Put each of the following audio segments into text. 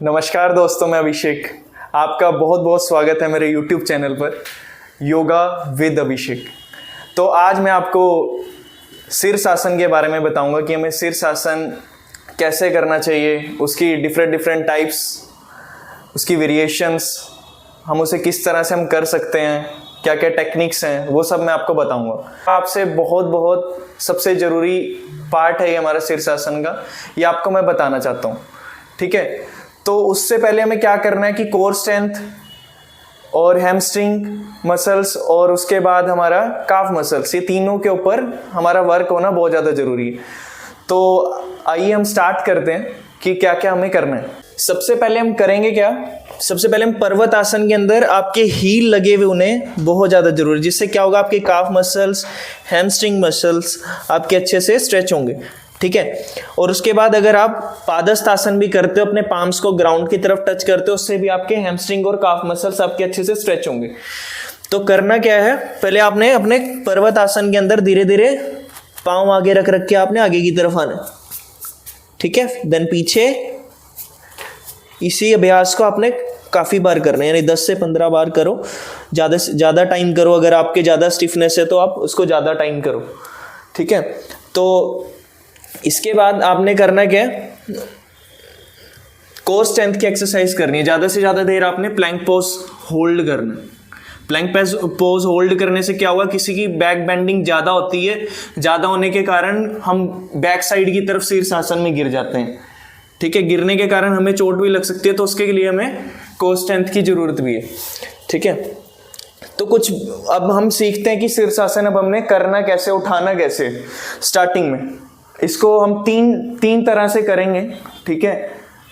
नमस्कार दोस्तों, मैं अभिषेक। आपका बहुत बहुत स्वागत है मेरे YouTube चैनल पर योगा विद अभिषेक। तो आज मैं आपको शीर्षासन के बारे में बताऊंगा कि हमें शीर्षासन कैसे करना चाहिए, उसकी डिफरेंट टाइप्स, उसकी वेरिएशंस, हम उसे किस तरह से हम कर सकते हैं, क्या क्या टेक्निक्स हैं, वो सब मैं आपको बताऊंगा। आपसे बहुत सबसे ज़रूरी पार्ट है ये हमारा शीर्षासन का, ये आपको मैं बताना चाहता हूँ। ठीक है, तो उससे पहले हमें क्या करना है कि कोर स्ट्रेंथ और हैमस्ट्रिंग मसल्स और उसके बाद हमारा काफ मसल्स, ये तीनों के ऊपर हमारा वर्क होना बहुत ज़्यादा ज़रूरी है। तो आइए हम स्टार्ट करते हैं कि क्या क्या हमें करना है। सबसे पहले हम करेंगे क्या, सबसे पहले हम पर्वत आसन के अंदर आपके हील लगे हुए उन्हें बहुत ज़्यादा जरूरी, जिससे क्या होगा, आपके काफ मसल्स, हैमस्ट्रिंग मसल्स आपके अच्छे से स्ट्रेच होंगे। ठीक है, और उसके बाद अगर आप पादस्थ आसन भी करते हो, अपने पाम्स को ग्राउंड की तरफ टच करते हो, उससे भी आपके हैमस्ट्रिंग और काफ मसल्स आपके अच्छे से स्ट्रेच होंगे। तो करना क्या है, पहले आपने अपने पर्वत आसन के अंदर धीरे धीरे पाँव आगे रख के आपने आगे की तरफ आना। ठीक है, देन पीछे। इसी अभ्यास को आपने काफ़ी बार करना है, यानी 10 से 15 बार करो। ज़्यादा से ज़्यादा टाइम करो, अगर आपके ज़्यादा स्टिफनेस है तो आप उसको ज़्यादा टाइम करो। ठीक है, तो इसके बाद आपने करना क्या, कोर स्ट्रेंथ की एक्सरसाइज करनी है। ज़्यादा से ज़्यादा देर आपने प्लैंक पोज होल्ड करना है। प्लैंक पोज होल्ड करने से क्या हुआ, किसी की बैक बेंडिंग ज़्यादा होती है, ज़्यादा होने के कारण हम बैक साइड की तरफ शीर्षासन में गिर जाते हैं। ठीक है, गिरने के कारण हमें चोट भी लग सकती है, तो उसके लिए हमें कोर स्ट्रेंथ की ज़रूरत भी है। ठीक है, तो कुछ अब हम सीखते हैं कि शीर्षासन अब हमने करना कैसे, उठाना कैसे। स्टार्टिंग में इसको हम तीन तरह से करेंगे। ठीक है,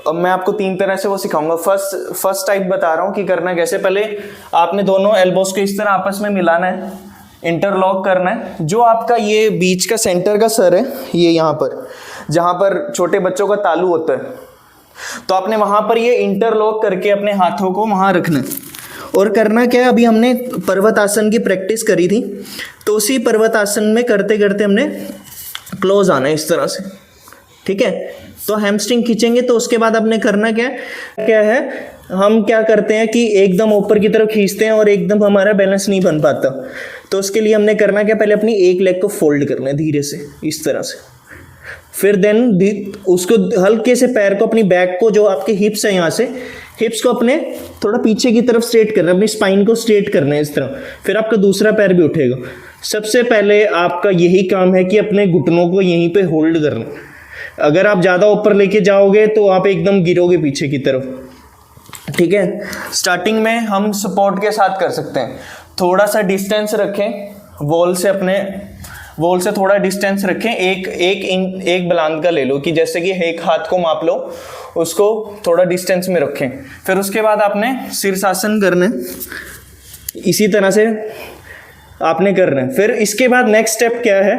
अब मैं आपको 3 तरह से वो सिखाऊंगा। फर्स्ट टाइप बता रहा हूँ कि करना कैसे। पहले आपने दोनों एल्बोस को इस तरह आपस में मिलाना है, इंटरलॉक करना है। जो आपका ये बीच का सेंटर का सर है, ये यहाँ पर जहाँ पर छोटे बच्चों का तालू होता है, तो आपने वहाँ पर ये इंटरलॉक करके अपने हाथों को वहाँ रखना है। और करना क्या है, अभी हमने पर्वत आसन की प्रैक्टिस करी थी, तो उसी पर्वत आसन में करते करते हमने क्लोज आना है इस तरह से। ठीक है, तो हैमस्ट्रिंग खींचेंगे, तो उसके बाद आपने करना क्या है, हम क्या करते हैं कि एकदम ऊपर की तरफ खींचते हैं और एकदम हमारा बैलेंस नहीं बन पाता। तो उसके लिए हमने करना क्या, पहले अपनी एक लेग को फोल्ड करना है धीरे से इस तरह से। फिर देन उसको हल्के से पैर को, अपनी बैक को, जो आपके हिप्स है यहाँ से, हिप्स को अपने थोड़ा पीछे की तरफ स्ट्रेट करना है, अपनी स्पाइन को स्ट्रेट करना है इस तरह। फिर आपका दूसरा पैर भी उठेगा। सबसे पहले आपका यही काम है कि अपने घुटनों को यहीं पे होल्ड करना। अगर आप ज़्यादा ऊपर लेके जाओगे तो आप एकदम गिरोगे पीछे की तरफ। ठीक है, स्टार्टिंग में हम सपोर्ट के साथ कर सकते हैं। थोड़ा सा डिस्टेंस रखें वॉल से, अपने वॉल से थोड़ा डिस्टेंस रखें। एक बलांग का ले लो, कि जैसे कि एक हाथ को माप लो, उसको थोड़ा डिस्टेंस में रखें। फिर उसके बाद आपने शीर्षासन करना है, इसी तरह से आपने करना है। फिर इसके बाद नेक्स्ट स्टेप क्या है,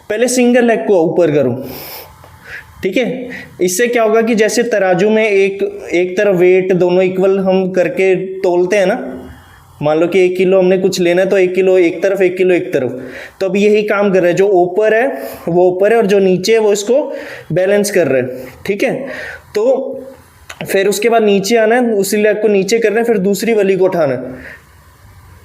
पहले सिंगल लेग को ऊपर करो। ठीक है, इससे क्या होगा कि जैसे तराजू में एक तरफ वेट दोनों इक्वल हम करके तोलते हैं ना, मान लो कि 1 किलो हमने कुछ लेना है, तो 1 किलो एक तरफ, 1 किलो एक तरफ। तो अब यही काम कर रहे हैं, जो ऊपर है वो ऊपर है और जो नीचे है वो इसको बैलेंस कर रहे हैं। ठीक है, तो फिर उसके बाद नीचे आना है, उसी लेग को नीचे करना है, फिर दूसरी वाली को उठाना है।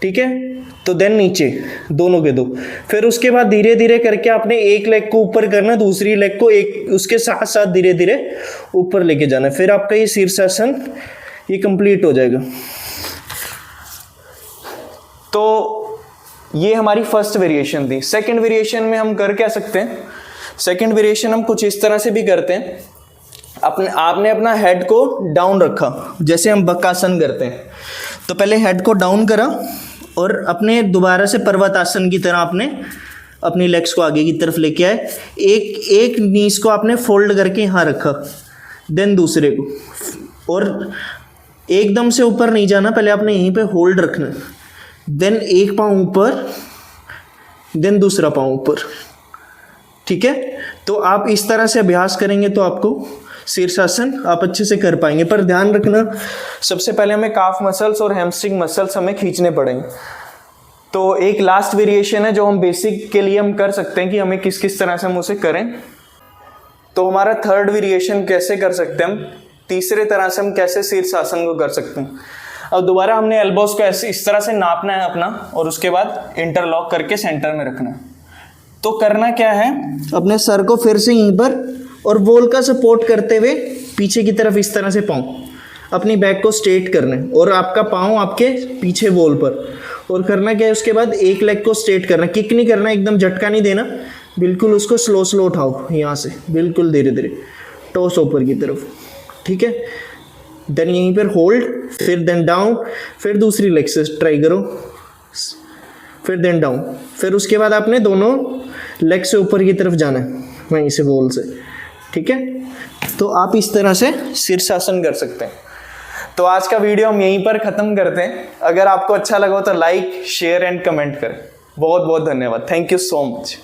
ठीक है, तो देन नीचे दोनों के दो। फिर उसके बाद धीरे धीरे करके आपने एक लेग को ऊपर करना, दूसरी लेग को एक उसके साथ साथ धीरे धीरे ऊपर लेके जाना है। फिर आपका ये शीर्षासन ये कंप्लीट हो जाएगा। तो ये हमारी फर्स्ट वेरिएशन थी। सेकंड वेरिएशन में हम कर क्या सकते हैं, सेकंड वेरिएशन हम कुछ इस तरह से भी करते हैं। आपने अपना हेड को डाउन रखा, जैसे हम बकासन करते हैं। तो पहले हेड को डाउन करा और अपने दोबारा से पर्वत आसन की तरह आपने अपनी लेग्स को आगे की तरफ लेके आए। एक नीज को आपने फोल्ड करके यहाँ रखा, देन दूसरे को, और एकदम से ऊपर नहीं जाना, पहले आपने यहीं पे होल्ड रखना। देन एक पाँव ऊपर, देन दूसरा पाँव ऊपर। ठीक है, तो आप इस तरह से अभ्यास करेंगे तो आपको शीर्षासन आप अच्छे से कर पाएंगे। पर ध्यान रखना, सबसे पहले हमें काफ मसल्स और हैमस्ट्रिंग मसल्स हमें खींचने पड़ेंगे। तो एक लास्ट वेरिएशन है जो हम बेसिक के लिए हम कर सकते हैं कि हमें किस किस तरह से हम उसे करें। तो हमारा थर्ड वेरिएशन कैसे कर सकते हैं हम, तीसरे तरह से हम कैसे शीर्षासन को कर सकते हैं। अब दोबारा हमने एल्बोस को ऐसे इस तरह से नापना है अपना, और उसके बाद इंटरलॉक करके सेंटर में रखना है। तो करना क्या है, अपने सर को फिर से यहीं पर और वॉल का सपोर्ट करते हुए पीछे की तरफ इस तरह से पाँव अपनी बैक को स्ट्रेट करना है, और आपका पाँव आपके पीछे वॉल पर। और करना क्या है, उसके बाद एक लेग को स्ट्रेट करना, किक नहीं करना, एकदम झटका नहीं देना, बिल्कुल उसको स्लो स्लो उठाओ यहाँ से, बिल्कुल धीरे धीरे टॉस ऊपर की तरफ, ठीक है। देन यहीं पर होल्ड, फिर देन डाउन, फिर दूसरी लेग से ट्राई करो, फिर देन डाउन, फिर उसके बाद आपने दोनों लेग से ऊपर की तरफ जाना है वहीं से वॉल से, ठीक है। तो आप इस तरह से शीर्षासन कर सकते हैं। तो आज का वीडियो हम यहीं पर ख़त्म करते हैं। अगर आपको अच्छा लगा तो लाइक, शेयर एंड कमेंट करें। बहुत बहुत धन्यवाद। Thank you so much.